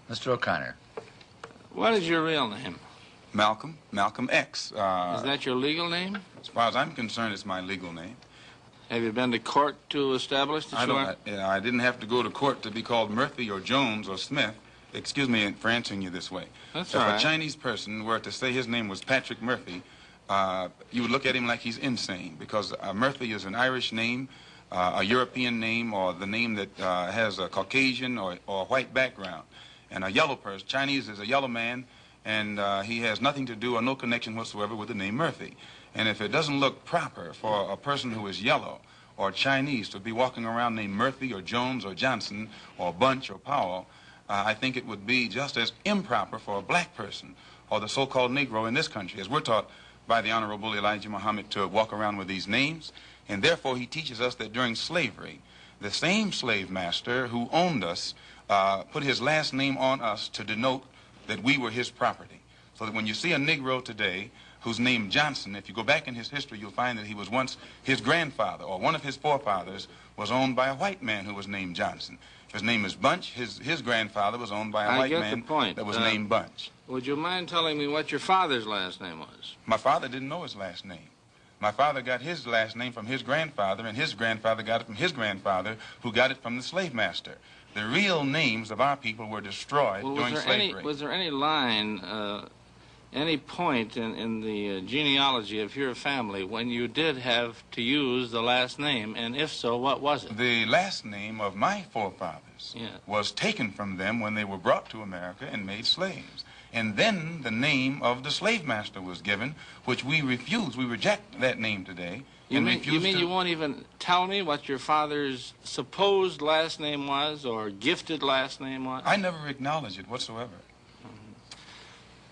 Mr. O'Connor. What is your real name? Malcolm X. Is that your legal name? As far as I'm concerned, it's my legal name. Have you been to court to establish that I didn't have to go to court to be called Murphy or Jones or Smith. Excuse me for answering you this way. That's if all right. a Chinese person were to say his name was Patrick Murphy, you would look at him like he's insane, because Murphy is an Irish name, a European name, or the name that has a Caucasian or white background. And a yellow person, Chinese is a yellow man, and he has nothing to do or no connection whatsoever with the name Murphy. And if it doesn't look proper for a person who is yellow or Chinese to be walking around named Murphy or Jones or Johnson or Bunch or Powell, I think it would be just as improper for a black person or the so-called Negro in this country, as we're taught by the Honorable Elijah Muhammad, to walk around with these names. And therefore he teaches us that during slavery, the same slave master who owned us put his last name on us to denote that we were his property. So that when you see a Negro today who's named Johnson, if you go back in his history, you'll find that he was once his grandfather, or one of his forefathers was owned by a white man who was named Johnson. If his name is Bunch, his grandfather was owned by a white man that was named Bunch. Would you mind telling me what your father's last name was? My father didn't know his last name. My father got his last name from his grandfather, and his grandfather got it from his grandfather, who got it from the slave master. The real names of our people were destroyed during slavery. Was there any line, any point in the genealogy of your family when you did have to use the last name, and if so, what was it? The last name of my forefathers was taken from them when they were brought to America and made slaves. And then the name of the slave master was given, which we refuse. We reject that name today. You mean you won't even tell me what your father's supposed last name was or gifted last name was? I never acknowledge it whatsoever.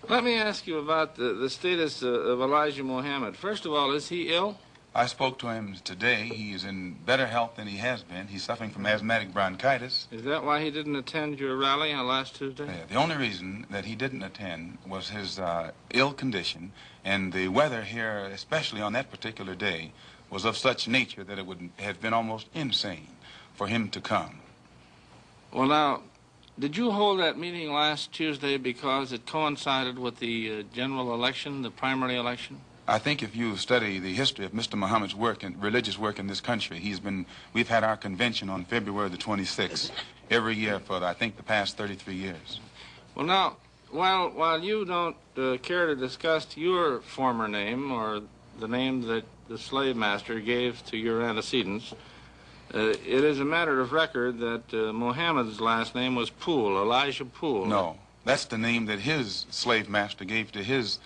Let me ask you about the status of Elijah Muhammad. First of all, is he ill? I spoke to him today. He is in better health than he has been. He's suffering from asthmatic bronchitis. Is that why he didn't attend your rally on last Tuesday? Yeah, the only reason that he didn't attend was his ill condition, and the weather here, especially on that particular day, was of such nature that it would have been almost insane for him to come. Well, now, did you hold that meeting last Tuesday because it coincided with the general election, the primary election? I think if you study the history of Mr. Muhammad's work and religious work in this country, we've had our convention on February the 26th every year for, I think, the past 33 years. Well, now, while you don't care to discuss your former name or the name that the slave master gave to your antecedents, it is a matter of record that Muhammad's last name was Poole, Elijah Poole. No, that's the name that his slave master gave to his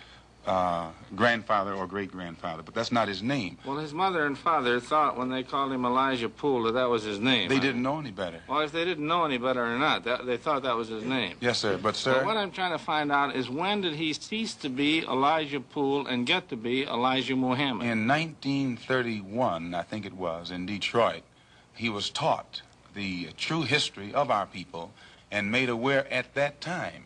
grandfather or great-grandfather, but that's not his name. Well, his mother and father thought when they called him Elijah Poole that was his name. They didn't know any better. Well, if they didn't know any better or not, they thought that was his name. Yes, sir, but, sir... Well, what I'm trying to find out is when did he cease to be Elijah Poole and get to be Elijah Muhammad? In 1931, I think it was, in Detroit, he was taught the true history of our people and made aware at that time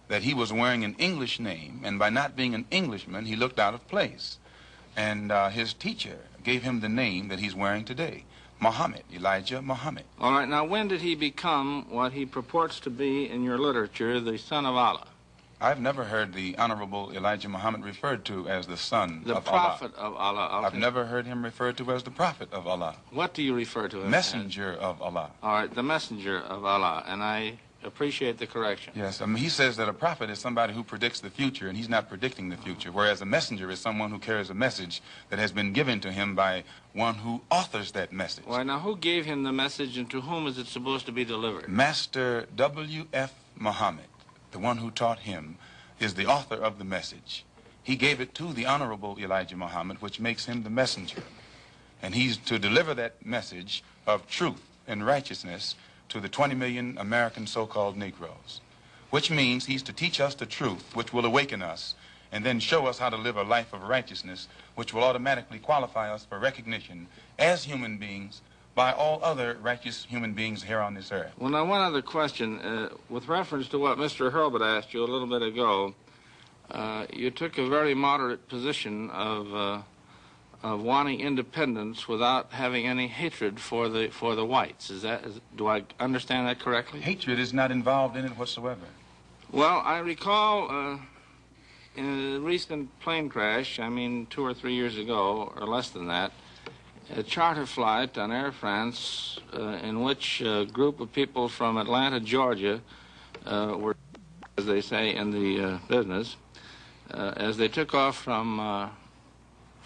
that he was wearing an English name, and by not being an Englishman, he looked out of place. And his teacher gave him the name that he's wearing today, Muhammad, Elijah Muhammad. All right, now when did he become what he purports to be in your literature, the son of Allah? I've never heard the Honorable Elijah Muhammad referred to as the son of Allah. The prophet of Allah. Okay. I've never heard him referred to as the prophet of Allah. What do you refer to him Messenger of Allah. All right, the messenger of Allah, and I appreciate the correction. Yes, he says that a prophet is somebody who predicts the future, and he's not predicting the future, whereas a messenger is someone who carries a message that has been given to him by one who authors that message. Well, now, who gave him the message, and to whom is it supposed to be delivered? Master W.F. Muhammad, the one who taught him, is the author of the message. He gave it to the Honorable Elijah Muhammad, which makes him the messenger. And he's to deliver that message of truth and righteousness to the 20 million American so-called Negroes, which means he's to teach us the truth, which will awaken us, and then show us how to live a life of righteousness, which will automatically qualify us for recognition as human beings by all other righteous human beings here on this earth. Well, now, one other question. With reference to what Mr. Hurlbut asked you a little bit ago, you took a very moderate position of wanting independence without having any hatred for the whites. Do I understand that correctly? Hatred is not involved in it whatsoever. Well, I recall in a recent plane crash, I mean 2 or 3 years ago, or less than that, a charter flight on Air France in which a group of people from Atlanta, Georgia, were, as they say in the business, as they took off from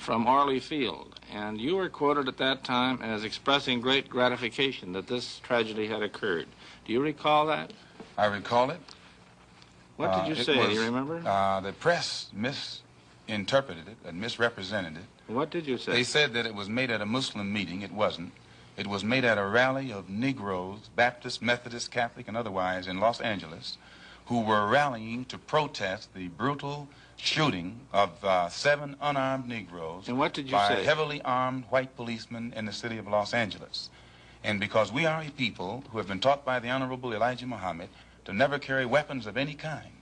Orly Field. And you were quoted at that time as expressing great gratification that this tragedy had occurred. Do you recall that? I recall it. What did you say? Do you remember? The press misinterpreted it and misrepresented it. What did you say? They said that it was made at a Muslim meeting. It wasn't. It was made at a rally of Negroes, Baptist, Methodist, Catholic, and otherwise in Los Angeles, who were rallying to protest the brutal shooting of 7 unarmed Negroes and what did you by say? heavily armed white policemen in the city of Los Angeles. And because we are a people who have been taught by the Honorable Elijah Muhammad to never carry weapons of any kind,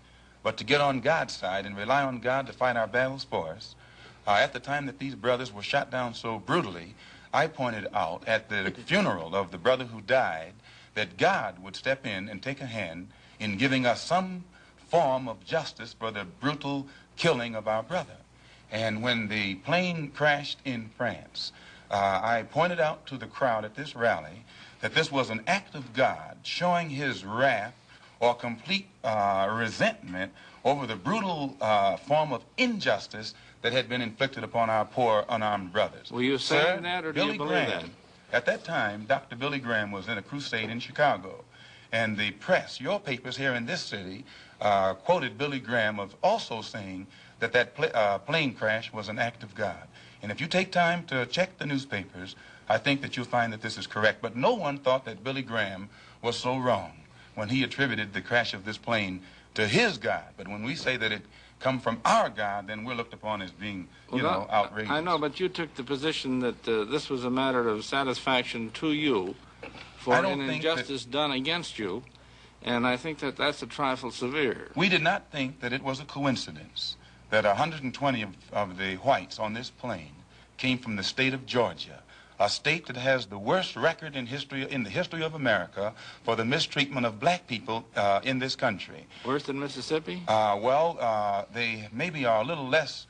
but to get on God's side and rely on God to fight our battles for us, at the time that these brothers were shot down so brutally, I pointed out at the funeral of the brother who died that God would step in and take a hand in giving us some form of justice for the brutal killing of our brother. And when the plane crashed in France, I pointed out to the crowd at this rally that this was an act of God showing his wrath or complete resentment over the brutal form of injustice that had been inflicted upon our poor unarmed brothers. Were you saying that, or do you believe that? At that time, Dr. Billy Graham was in a crusade in Chicago, and the press, your papers here in this city, quoted Billy Graham of also saying that plane crash was an act of God. And if you take time to check the newspapers, I think that you'll find that this is correct. But no one thought that Billy Graham was so wrong when he attributed the crash of this plane to his God. But when we say that it come from our God, then we're looked upon as being, outrageous. I know, but you took the position that this was a matter of satisfaction to you for an injustice done against you, and I think that that's a trifle severe. We did not think that it was a coincidence that 120 of the whites on this plane came from the state of Georgia, a state that has the worst record in the history of America for the mistreatment of black people in this country. Worse than Mississippi? They maybe are a little less,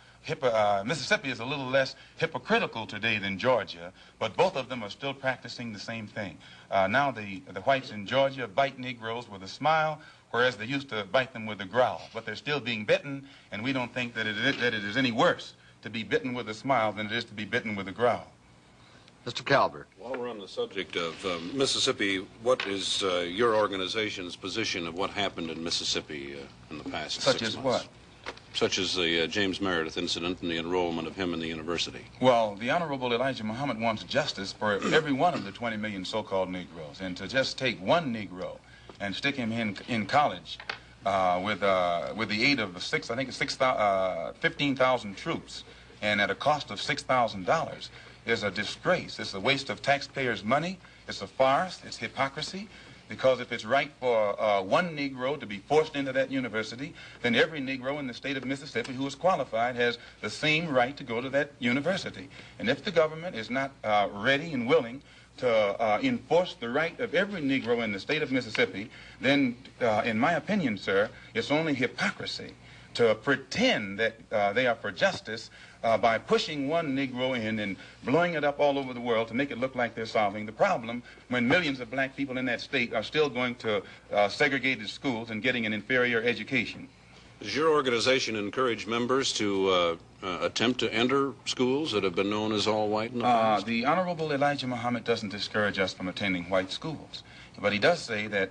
Mississippi is a little less hypocritical today than Georgia, but both of them are still practicing the same thing. Now the whites in Georgia bite Negroes with a smile, whereas they used to bite them with a growl. But they're still being bitten, and we don't think that it is any worse to be bitten with a smile than it is to be bitten with a growl. Mr. Calvert. While we're on the subject of Mississippi, what is your organization's position of what happened in Mississippi in the past 6 months? Such as what? Such as the James Meredith incident and the enrollment of him in the university. Well, the Honorable Elijah Muhammad wants justice for every one of the 20 million so-called Negroes. And to just take one Negro and stick him in college with the aid of 15,000 troops and at a cost of $6,000 is a disgrace. It's a waste of taxpayers' money. It's a farce. It's hypocrisy. Because if it's right for one Negro to be forced into that university, then every Negro in the state of Mississippi who is qualified has the same right to go to that university. And if the government is not ready and willing to enforce the right of every Negro in the state of Mississippi, then, in my opinion, sir, it's only hypocrisy to pretend that they are for justice by pushing one Negro in and blowing it up all over the world to make it look like they're solving the problem when millions of black people in that state are still going to segregated schools and getting an inferior education. Does your organization encourage members to attempt to enter schools that have been known as all white in the past? The Honorable Elijah Muhammad doesn't discourage us from attending white schools, but he does say that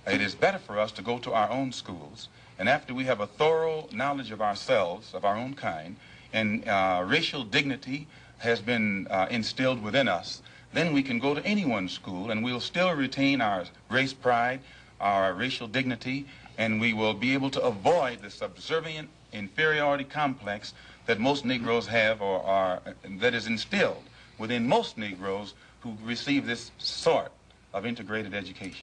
it is better for us to go to our own schools, and after we have a thorough knowledge of ourselves, of our own kind, and racial dignity has been instilled within us, then we can go to anyone's school and we'll still retain our race pride, our racial dignity, and we will be able to avoid the subservient inferiority complex that most Negroes have or that is instilled within most Negroes who receive this sort of integrated education.